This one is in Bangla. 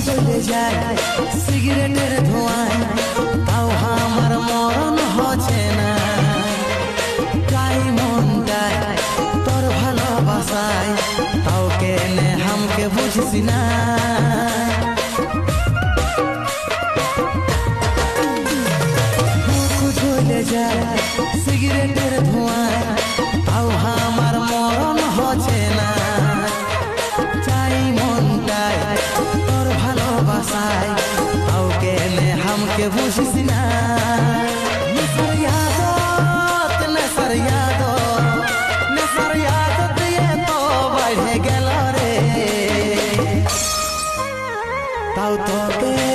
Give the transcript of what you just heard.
চলে যায় সিগারেটের ধোঁয়ায়, তাও আমার মরণ হচ্ছে না। চাই মনটায় তোর ভালোবাসায়, তাও কেনে হামকে বুঝিস না। চলে যায় সিগারেটের ধোঁয়ায়, তাও আমার মরণ হচ্ছে না। চাই মনটায় তোর ভালোবাসায়, তাও কেনে হামকে বুঝিস না। নেশার ইয়াদত, নেশার ইয়াদত, নেশার ইয়াদত এত বেড়ে গেল রে, তাও তোকে